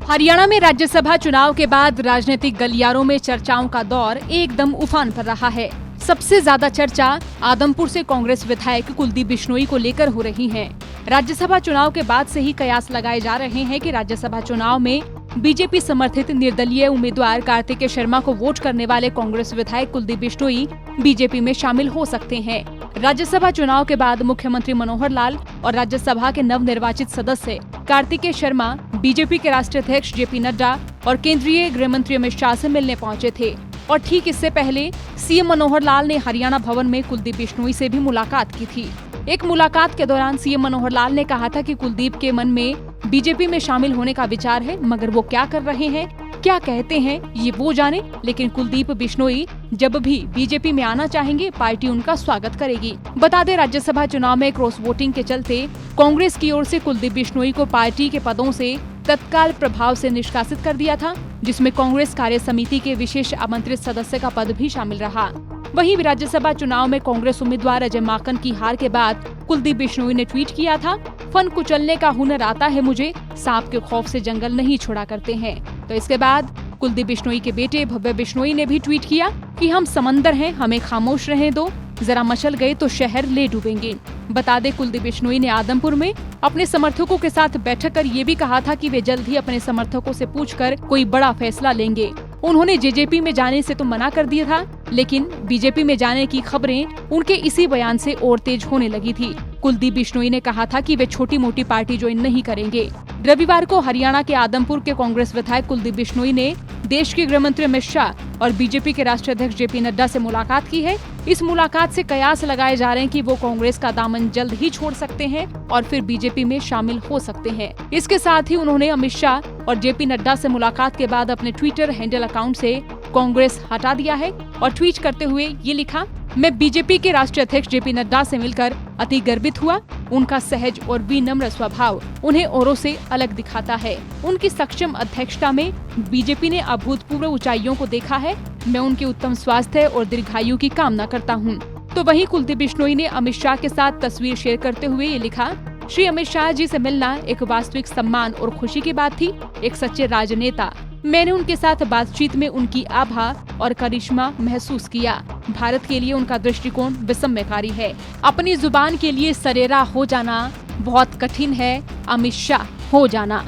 हरियाणा में राज्यसभा चुनाव के बाद राजनीतिक गलियारों में चर्चाओं का दौर एकदम उफान पर रहा है। सबसे ज्यादा चर्चा आदमपुर से कांग्रेस विधायक कुलदीप बिश्नोई को लेकर हो रही है। राज्यसभा चुनाव के बाद से ही कयास लगाए जा रहे हैं कि राज्यसभा चुनाव में बीजेपी समर्थित निर्दलीय उम्मीदवार कार्तिकेय शर्मा को वोट करने वाले कांग्रेस विधायक कुलदीप बिश्नोई बीजेपी में शामिल हो सकते हैं। राज्यसभा चुनाव के बाद मुख्यमंत्री मनोहर लाल और राज्यसभा के नवनिर्वाचित सदस्य कार्तिकेय शर्मा बीजेपी के राष्ट्रीय अध्यक्ष जेपी नड्डा और केंद्रीय गृह मंत्री अमित शाह से मिलने पहुंचे थे। और ठीक इससे पहले सीएम मनोहर लाल ने हरियाणा भवन में कुलदीप बिश्नोई से भी मुलाकात की थी। एक मुलाकात के दौरान सीएम मनोहर लाल ने कहा था कि कुलदीप के मन में बीजेपी में शामिल होने का विचार है, मगर वो क्या कर रहे हैं, क्या कहते हैं, ये वो जाने। लेकिन कुलदीप बिश्नोई जब भी बीजेपी में आना चाहेंगे, पार्टी उनका स्वागत करेगी। बता दें, राज्यसभा चुनाव में क्रॉस वोटिंग के चलते कांग्रेस की ओर से कुलदीप बिश्नोई को पार्टी के पदों से तत्काल प्रभाव से निष्कासित कर दिया था, जिसमें कांग्रेस कार्य समिति के विशेष आमंत्रित सदस्य का पद भी शामिल रहा। वहीं राज्यसभा चुनाव में कांग्रेस उम्मीदवार अजय माकन की हार के बाद कुलदीप बिश्नोई ने ट्वीट किया था, फन कुचलने का हुनर आता है मुझे, सांप के खौफ से जंगल नहीं छोड़ा करते हैं। तो इसके बाद कुलदीप बिश्नोई के बेटे भव्य बिश्नोई ने भी ट्वीट किया कि हम समंदर हैं, हमें खामोश रहने दो, जरा मचल गए तो शहर ले डूबेंगे। बता दें, कुलदीप बिश्नोई ने आदमपुर में अपने समर्थकों के साथ बैठक कर ये भी कहा था कि वे जल्द ही अपने समर्थकों से पूछकर कोई बड़ा फैसला लेंगे। उन्होंने जेजेपी में जाने से तो मना कर दिया था, लेकिन बीजेपी में जाने की खबरें उनके इसी बयान से और तेज होने लगी थी। कुलदीप बिश्नोई ने कहा था कि वे छोटी मोटी पार्टी ज्वाइन नहीं करेंगे। रविवार को हरियाणा के आदमपुर के कांग्रेस विधायक कुलदीप बिश्नोई ने देश के गृह मंत्री अमित शाह और बीजेपी के राष्ट्रीय अध्यक्ष जेपी नड्डा से मुलाकात की है। इस मुलाकात से कयास लगाए जा रहे हैं कि वो कांग्रेस का दामन जल्द ही छोड़ सकते हैं और फिर बीजेपी में शामिल हो सकते हैं। इसके साथ ही उन्होंने अमित शाह और जेपी नड्डा से मुलाकात के बाद अपने ट्विटर हैंडल अकाउंट से कांग्रेस हटा दिया है और ट्वीट करते हुए ये लिखा, मैं बीजेपी के राष्ट्रीय अध्यक्ष जेपी नड्डा से मिलकर अति गर्वित हुआ। उनका सहज और विनम्र स्वभाव उन्हें औरों से अलग दिखाता है। उनकी सक्षम अध्यक्षता में बीजेपी ने अभूतपूर्व ऊंचाइयों को देखा है। मैं उनके उत्तम स्वास्थ्य और दीर्घायु की कामना करता हूं। तो वहीं कुलदीप बिश्नोई ने अमित शाह के साथ तस्वीर शेयर करते हुए ये लिखा, श्री अमित शाह जी से मिलना एक वास्तविक सम्मान और खुशी की बात थी। एक सच्चे राजनेता, मैंने उनके साथ बातचीत में उनकी आभा और करिश्मा महसूस किया। भारत के लिए उनका दृष्टिकोण विस्मयकारी है। अपनी जुबान के लिए सरेरा हो जाना बहुत कठिन है, अमित शाह हो जाना।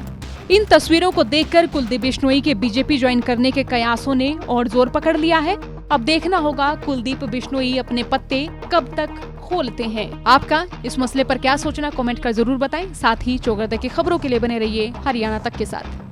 इन तस्वीरों को देखकर कुलदीप बिश्नोई के बीजेपी ज्वाइन करने के कयासों ने और जोर पकड़ लिया है। अब देखना होगा कुलदीप बिश्नोई अपने पत्ते कब तक खोलते हैं। आपका इस मसले पर क्या सोचना, कमेंट कर जरूर बताएं। साथ ही चौगरदा की खबरों के लिए बने रहिए हरियाणा तक के साथ।